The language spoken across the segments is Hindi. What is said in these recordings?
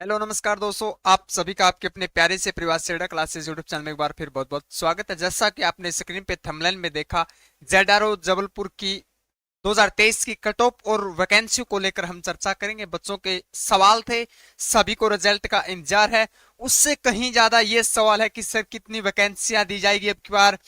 हेलो नमस्कार दोस्तों, आप सभी का आपके अपने प्यारे से प्रवासी अड्डा क्लासेस यूट्यूब चैनल में एक बार फिर बहुत बहुत स्वागत है। जैसा कि आपने स्क्रीन पे थंबनेल में देखा, जेडारो जबलपुर की 2023 की कट ऑफ और वैकेंसी को लेकर हम चर्चा करेंगे। बच्चों के सवाल थे, सभी को रिजल्ट का इंतजार है। उससे कहीं ज्यादा ये सवाल है कि सर कितनी वैकेंसियां दी जाएगी अब की बार,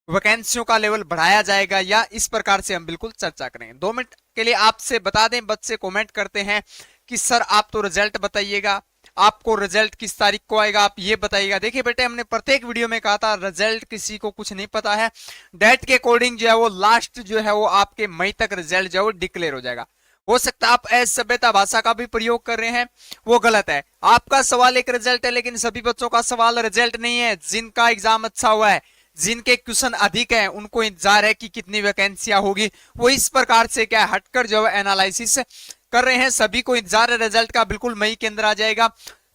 वैकेंसियों का लेवल बढ़ाया जाएगा या, इस प्रकार से हम बिल्कुल चर्चा करेंगे। 2 मिनट के लिए आपसे बता दें, बच्चे कमेंट करते हैं कि सर आप तो रिजल्ट बताइएगा, आपको रिजल्ट किस तारीख को आएगा आप ये बताइएगा। देखिए बेटे, हमने प्रत्येक वीडियो में कहा था रिजल्ट किसी को कुछ नहीं पता है। डेट के अकॉर्डिंग जो है वो लास्ट जो है वो आपके मई तक रिजल्ट जो है वो डिक्लेयर हो जाएगा। हो सकता है आप असभ्यता भाषा का भी प्रयोग कर रहे हैं, वो गलत है। आपका सवाल एक रिजल्ट है, लेकिन सभी बच्चों का सवाल रिजल्ट नहीं है। जिनका एग्जाम अच्छा हुआ है, जिनके क्वेश्चन अधिक हैं, उनको इंतजार है कि कितनी वैकेंसियां होगी। वो इस प्रकार से क्या हटकर जो है एनालिसिस कर रहे हैं। सभी को इंतजार है रिजल्ट का, बिल्कुल मई के अंदर आ जाएगा।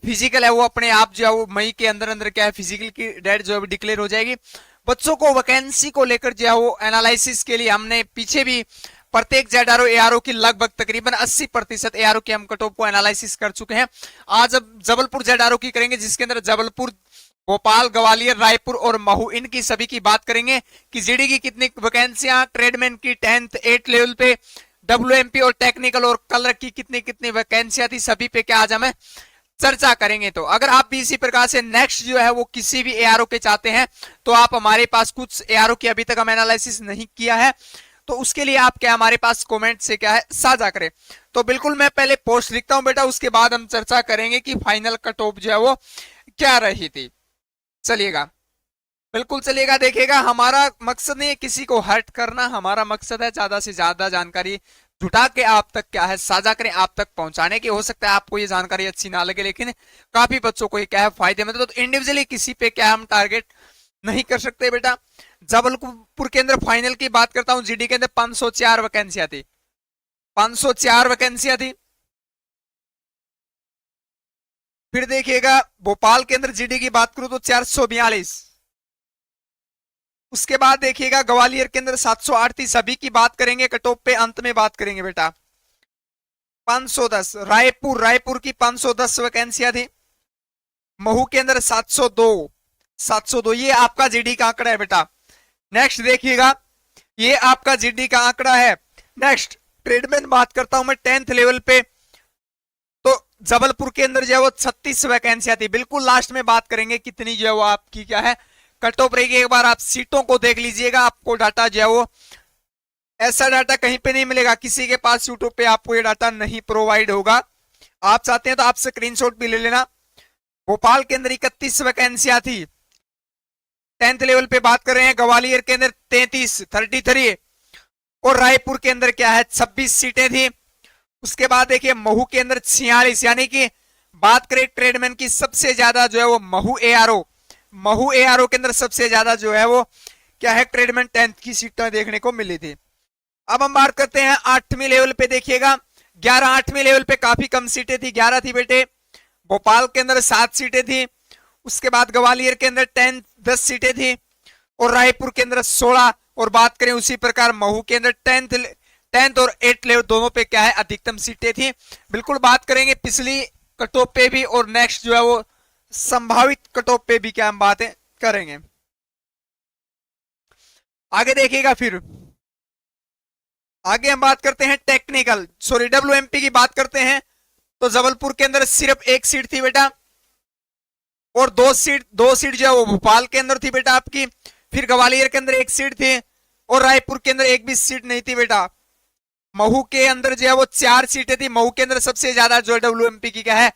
फिजिकल है वो अपने आप जो है वो मई के अंदर अंदर क्या है फिजिकल की डेट जो है डिक्लेयर हो जाएगी। बच्चों को वैकेंसी को लेकर जो है वो एनालिसिस के लिए हमने पीछे भी प्रत्येक जेडारो एआरओ की लगभग तकरीबन 80% एआरओ की हम कटऑफ को एनालिसिस कर चुके हैं। आज अब जबलपुर जेडारो की करेंगे, जिसके अंदर जबलपुर, भोपाल, ग्वालियर, रायपुर और महू, इनकी सभी की बात करेंगे कि जीडी की कितनी वैकेंसियां, ट्रेडमैन की 10th 8 लेवल पे, डब्ल्यूएमपी और टेक्निकल और कलर की कितनी कितनी वैकेंसियां थी, सभी पे क्या आज हमें चर्चा करेंगे। तो अगर आप भी इसी प्रकार से नेक्स्ट जो है वो किसी भी एआरओ के चाहते हैं, तो आप हमारे पास कुछ एआरओ की अभी तक हम एनालिसिस नहीं किया है, तो उसके लिए आप क्या हमारे पास कमेंट से क्या है साझा करें। तो बिल्कुल मैं पहले पोस्ट लिखता हूं बेटा, उसके बाद हम चर्चा करेंगे कि फाइनल कट ऑफ जो है वो क्या रही थी। चलिएगा, बिल्कुल चलिएगा। देखिएगा, हमारा मकसद नहीं है किसी को हर्ट करना, हमारा मकसद है ज्यादा से ज्यादा जानकारी जुटा के आप तक क्या है साझा करें, आप तक पहुंचाने की। हो सकता है आपको ये जानकारी अच्छी ना लगे, लेकिन काफी बच्चों को ये क्या है फायदेमंद है। तो इंडिविजुअली किसी पे क्या हम टारगेट नहीं कर सकते बेटा। जबलपुर के अंदर फाइनल की बात करता हूं, जीडी के अंदर 504 वैकेंसियां थी, 504 वैकेंसियां थी। फिर देखिएगा, भोपाल के अंदर जीडी की बात करूं तो 442। उसके बाद देखिएगा ग्वालियर के अंदर 708 थी। सभी की बात करेंगे कट ऑफ पे, अंत में बात करेंगे बेटा। 510 रायपुर, रायपुर की 510 वैकेंसियां थी। महू के अंदर 702, 702 ये आपका जीडी का आंकड़ा है बेटा। नेक्स्ट देखिएगा, ये आपका जीडी का आंकड़ा है। नेक्स्ट ट्रेडमैन बात करता हूं मैं 10th लेवल पे, तो जबलपुर के अंदर जो है वो 36 वैकेंसियां थी। बिल्कुल लास्ट में बात करेंगे कितनी जो है वो आपकी क्या है कट ऑफ रहेगी। एक बार आप सीटों को देख लीजिएगा, आपको डाटा जो है वो, ऐसा डाटा कहीं पे नहीं मिलेगा, किसी के पास यूट्यूब पे आपको ये डाटा नहीं प्रोवाइड होगा। आप चाहते हैं तो आप स्क्रीनशॉट भी ले लेना। भोपाल के अंदर 31 वैकेंसियां थी, 10th लेवल पे बात कर रहे हैं। ग्वालियर के अंदर 33 और रायपुर के अंदर क्या है 26 सीटें थी। उसके बाद देखिए महू के अंदर 46, यानी कि बात करें ट्रेडमैन की, सबसे ज्यादा जो है वो महू एआरओ, महू एआरओ के अंदर सबसे ज्यादा जो है वो क्या है ट्रेडमैन 10th की सीटें देखने को मिली थी। अब हम बात करते हैं 8वीं लेवल पे। देखिएगा 11 8वीं लेवल पे काफी कम सीटें थी, 11 थी बेटे। भोपाल के अंदर 7 सीटें थी। उसके बाद ग्वालियर के अंदर 10 सीटें थी और रायपुर के अंदर 16। और बात करें उसी प्रकार महू के अंदर 10th और 8th लेवल दोनों पे क्या है अधिकतम सीटें थी। बिल्कुल बात करेंगे पिछली कटऑफ पे भी, और नेक्स्ट जो है वो संभावित कटऑफ पे भी क्या हम बातें करेंगे। आगे देखिएगा, फिर आगे हम बात करते हैं टेक्निकल, सॉरी डब्ल्यूएमपी की बात करते हैं। तो जबलपुर के अंदर सिर्फ एक सीट थी बेटा, और दो सीट जो है वो भोपाल के अंदर थी बेटा आपकी। फिर ग्वालियर के अंदर एक सीट थी और रायपुर के अंदर एक भी सीट नहीं थी बेटा। महू के अंदर जो है वो 4 सीटें थी। महू के अंदर सबसे ज्यादा जो डब्ल्यूएमपी की क्या है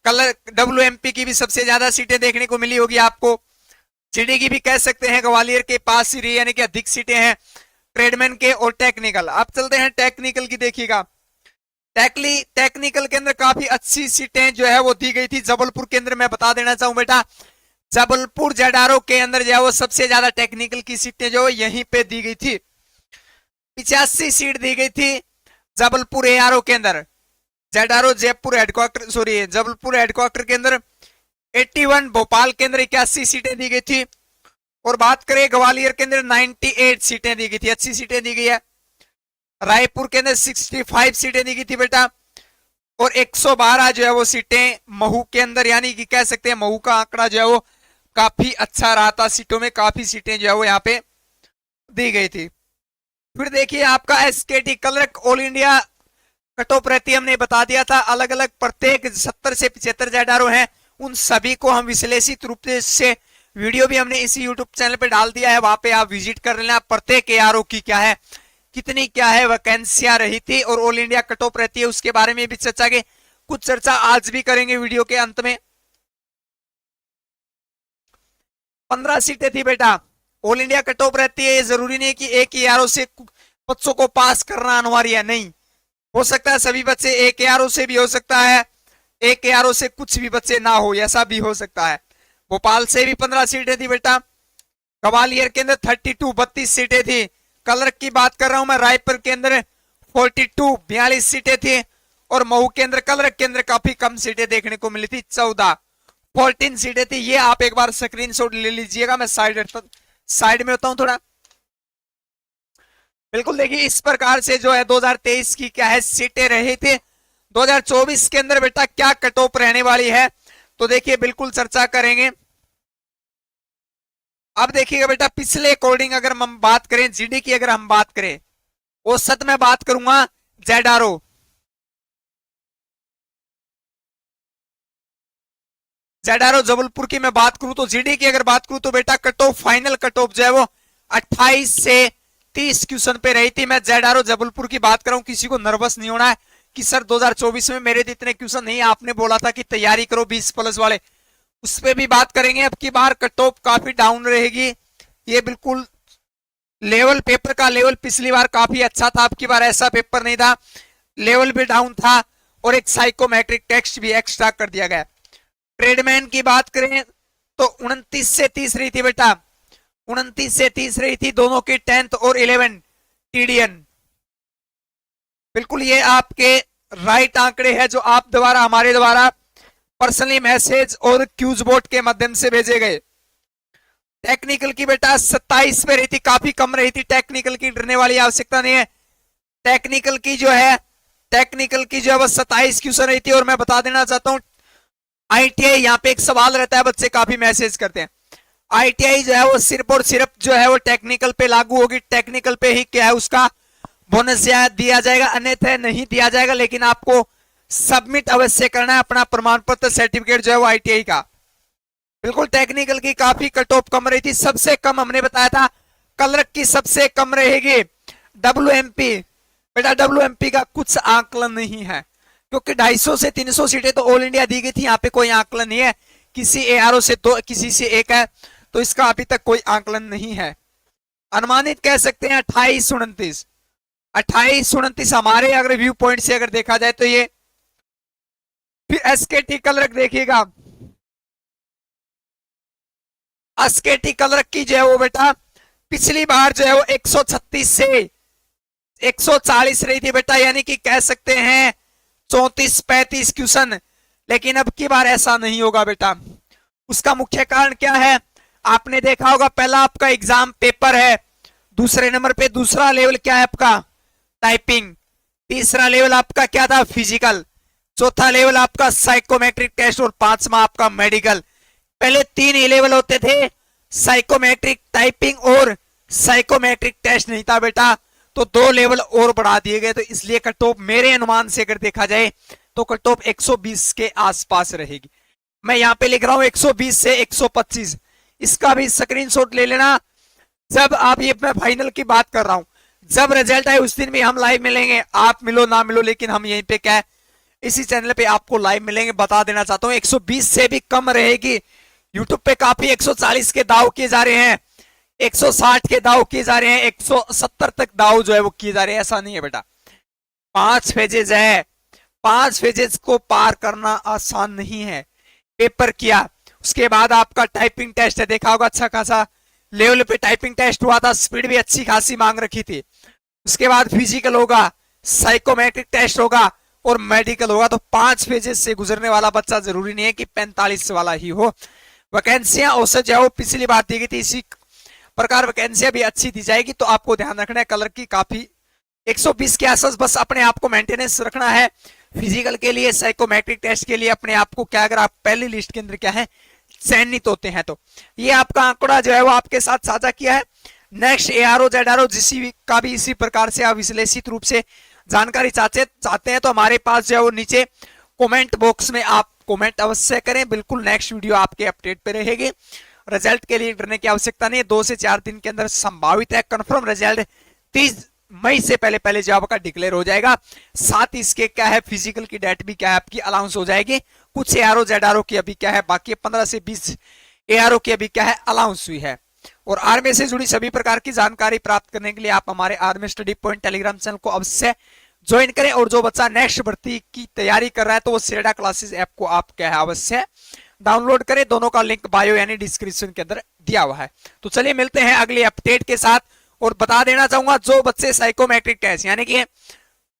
कलर, डब्ल्यूएमपी की भी सबसे ज्यादा सीटें देखने को मिली होगी आपको। जीडी की भी कह सकते हैं, ग्वालियर के पास ही रही, यानी कि अधिक सीटें हैं ट्रेडमैन के और टेक्निकल। अब चलते हैं टेक्निकल की। देखिएगा टेक्निकल के अंदर काफी अच्छी सीटें जो है वो दी गई थी। जबलपुर के अंदर मैं बता देना चाहूं बेटा, जबलपुर जेडारो के अंदर जो है वो सबसे ज्यादा टेक्निकल की सीटें जो यहीं पे दी गई थी। 85 सीट दी गई थी जबलपुर एआरओ के अंदर। ZARO Jaipur headquarter, sorry Jabalpur headquarter के अंदर 81, भोपाल के अंदर 81 सीटें दी गई थी। और बात करें ग्वालियर के अंदर 98 सीटें दी गई थी, अच्छी सीटें दी गई है। रायपुर के अंदर 65 सीटें दी गई थी बेटा। और 112 जो है वो सीटें महू के अंदर, यानी कि कह सकते हैं महू का आंकड़ा जो है वो काफी अच्छा रहा था, सीटों में काफी सीटें जो है वो यहाँ पे दी गई थी। फिर देखिए आपका एसकेटी clerk all India cut off रहती है, हमने बता दिया था। अलग अलग प्रत्येक 70 से 75 जेडारो हैं, उन सभी को हम विश्लेषित रूप से वीडियो भी हमने इसी यूट्यूब चैनल पे डाल दिया है, वहां पे आप विजिट कर लेना। प्रत्येक एआरओ की क्या है, कितनी क्या है वैकेंसियां रही थी और ऑल इंडिया कट ऑफ रहती है, उसके बारे में भी चर्चा के कुछ चर्चा आज भी करेंगे वीडियो के अंत में। 15 सीटें थी बेटा, ऑल इंडिया कट ऑफ रहती है। ये जरूरी नहीं है कि एक एआरओ से बच्चों को पास करना अनिवार्य है, नहीं। हो सकता है सभी बच्चे एक एआरओ से भी हो सकता है, एक एआरओ से कुछ भी बच्चे ना हो, ऐसा भी हो सकता है। भोपाल से भी 15 सीटें थी बेटा, ग्वालियर के अंदर 32 सीटें थी। क्लर्क की बात कर रहा हूं मैं, रायपुर के अंदर 42 सीटें थी और मऊ के अंदर क्लर्क के अंदर काफी कम सीटें देखने को मिली थी, 14 सीटें थी। ये आप एक बार स्क्रीनशॉट ले लीजिएगा, मैं साइड में होता हूं थोड़ा। बिल्कुल देखिए इस प्रकार से जो है 2023 की क्या है सीटें रही थी। 2024 के अंदर बेटा क्या कट ऑफ रहने वाली है, तो देखिए बिल्कुल चर्चा करेंगे। अब देखिएगा बेटा, पिछले अकॉर्डिंग अगर हम बात करें, जीडी की अगर हम बात करें, औसत में बात करूंगा जेडारो, जबलपुर की मैं बात करूं तो जीडी की अगर बात करूं तो बेटा cut off, final cut off जो है वो 28 से 30 क्वेश्चन पे रही थी। मैं जेडारो जबलपुर की बात कर रहा हूं, किसी को नर्वस नहीं होना है कि सर 2024 में मेरे इतने क्वेश्चन नहीं, आपने बोला था कि तैयारी करो 20+ वाले, उस पर भी बात करेंगे। अब की बार कट ऑफ काफी डाउन रहेगी, ये बिल्कुल लेवल, पेपर का लेवल पिछली बार काफी अच्छा था, अब की बार ऐसा पेपर नहीं था, लेवल भी डाउन था और एक साइकोमेट्रिक टेक्स्ट भी एक्स्ट्रा कर दिया गया। ट्रेडमैन की बात करें तो 29 से 30 रही थी बेटा, 29 से 30 रही थी, दोनों की 10th और 11 टीडीएन। बिल्कुल ये आपके राइट आंकड़े हैं जो आप द्वारा, हमारे द्वारा पर्सनली मैसेज और क्यूज बोर्ड के माध्यम से भेजे गए। टेक्निकल की बेटा 27 पे रही थी, काफी कम रही थी, टेक्निकल की डरने वाली आवश्यकता नहीं है। टेक्निकल की जो है वो 27 क्वेश्चन रही थी। और मैं बता देना चाहता हूं आईटीआई, यहाँ पे एक सवाल रहता है, बच्चे काफी मैसेज करते हैं, आईटीआई जो है वो सिर्फ और सिर्फ जो है वो टेक्निकल पे लागू होगी, टेक्निकल पे ही क्या है उसका बोनस दिया जाएगा, अन्यथा नहीं दिया जाएगा। लेकिन आपको सबमिट अवश्य करना है अपना प्रमाण पत्र, सर्टिफिकेट जो है वो आईटीआई का। बिल्कुल टेक्निकल की काफी कट ऑफ कम रही थी, सबसे कम हमने बताया था क्लर्क की सबसे कम रहेगी डब्ल्यूएमपी। बेटा डब्ल्यूएमपी का कुछ आंकलन नहीं है, क्योंकि 250 से 300 सीटें तो ऑल इंडिया दी गई थी, यहाँ पे कोई आंकलन नहीं है, किसी एआरओ से दो, किसी से एक है, तो इसका अभी तक कोई आंकलन नहीं है। अनुमानित कह सकते हैं 28-29 हमारे अगर व्यू पॉइंट से अगर देखा जाए तो ये। फिर एसकेटी क्लर्क देखिएगा, एसकेटी क्लर्क की जो है वो बेटा पिछली बार जो है वो 136 से 140 रही थी बेटा, यानी कि कह सकते हैं 34-35 क्वेश्चन। लेकिन अब की बार ऐसा नहीं होगा बेटा, उसका मुख्य कारण क्या है, आपने देखा होगा पहला आपका एग्जाम पेपर है, दूसरे नंबर पे दूसरा लेवल क्या है आपका टाइपिंग, तीसरा लेवल आपका क्या था फिजिकल, चौथा लेवल आपका साइकोमेट्रिक टेस्ट और पांचवा आपका मेडिकल। पहले 3 लेवल होते थे, साइकोमेट्रिक, टाइपिंग और साइकोमेट्रिक टेस्ट नहीं था बेटा, तो 2 लेवल और बढ़ा दिए गए। तो इसलिए कट ऑफ मेरे अनुमान से अगर देखा जाए तो कट ऑफ 120 के आसपास रहेगी। मैं यहाँ पे लिख रहा हूं 120 से 125, इसका भी स्क्रीनशॉट ले लेना। जब आप, ये मैं फाइनल की बात कर रहा हूं, जब रिजल्ट आए उस दिन भी हम लाइव मिलेंगे, आप मिलो ना मिलो, लेकिन हम यहीं पे क्या है इसी चैनल पे आपको लाइव मिलेंगे। बता देना चाहता हूं 120 से भी कम रहेगी। यूट्यूब पे काफी 140 के दाव किए जा रहे हैं, 160 के दाव किए जा रहे हैं, 170 तक दाव जो है वो किए जा रहे हैं। ऐसा नहीं है बेटा, 5 फेजेज है, 5 फेजेज को पार करना आसान नहीं है। पेपर किया, उसके बाद आपका टाइपिंग टेस्ट है, देखा होगा अच्छा खासा लेवल पे टाइपिंग टेस्ट हुआ था, स्पीड भी अच्छी खासी मांग रखी थी। उसके बाद फिजिकल होगा, साइकोमेट्रिक टेस्ट होगा और मेडिकल होगा। तो 5 फेजेस से गुजरने वाला बच्चा जरूरी नहीं है कि 45 वाला ही हो। वैकेंसियां औसत जो है पिछली बार दी गई थी, इसी प्रकार वैकेंसियां भी अच्छी दी जाएगी। तो आपको ध्यान रखना है कलर की काफी 120 के आसपास बस अपने आप को मेंटेनेंस रखना है। फिजिकल के लिए, साइकोमेट्रिक टेस्ट के लिए अपने आप को क्या, अगर आप पहली लिस्ट के अंदर क्या है चयनित होते हैं तो ये आपका आंकड़ा जो है वो आपके साथ साझा किया है। नेक्स्ट एआरओ जेडआरओ जिसी का भी इसी प्रकार से आप विश्लेषित रूप से जानकारी चाहते हैं तो हमारे पास जो है वो नीचे कमेंट बॉक्स में आप कमेंट अवश्य करें। बिल्कुल नेक्स्ट वीडियो आपके अपडेट पे रहेगी। रिजल्ट के लिए डरने की आवश्यकता नहीं है, 2 से 4 दिन के अंदर संभावित है कंफर्म रिजल्ट 30 मई से पहले पहले जो आपका डिक्लेयर हो जाएगा। साथ ही इसके क्या है फिजिकल की डेट भी क्या है आपकी अलाउंस हो जाएगी। कुछ एआरओ जेडआरओ की अभी क्या है बाकी 15 से 20 एआरओ की अभी क्या है अलाउंस हुई है। और आर्मी से जुड़ी सभी प्रकार की जानकारी प्राप्त करने के लिए आप हमारे army study point Telegram channel को अवश्य ज्वाइन करें। और जो बच्चा नेक्स्ट भर्ती की तैयारी कर रहा है तो वो सेडा क्लासेस ऐप को आप क्या है अवश्य डाउनलोड करें। दोनों का लिंक बायो यानी डिस्क्रिप्शन के अंदर दिया हुआ है। तो चलिए मिलते हैं अगली अपडेट के साथ। और बता देना चाहूंगा जो बच्चे साइकोमेट्रिक टेस्ट यानी कि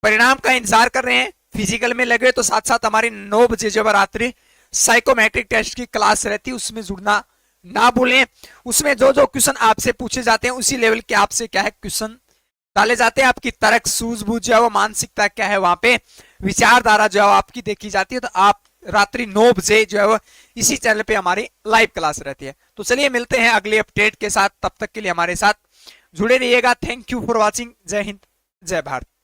परिणाम का इंतजार कर रहे हैं फिजिकल में लगे तो साथ साथ हमारी 9 बजे जब रात्रि साइकोमेट्रिक टेस्ट की क्लास रहती है उसमें जुड़ना ना भूलें। उसमें जो जो क्वेश्चन आपसे पूछे जाते हैं उसी लेवल के आपसे क्या है क्वेश्चन डाले जाते हैं। आपकी तर्क सूझबूझ जो है वो मानसिकता क्या है वहां पे विचारधारा जो है आपकी देखी जाती है। तो आप रात्रि 9 बजे जो है वो इसी चैनल पे हमारी लाइव क्लास रहती है। तो चलिए मिलते हैं अगले अपडेट के साथ, तब तक के लिए हमारे साथ जुड़े रहिएगा। Thank you for watching. जय हिंद, जय भारत।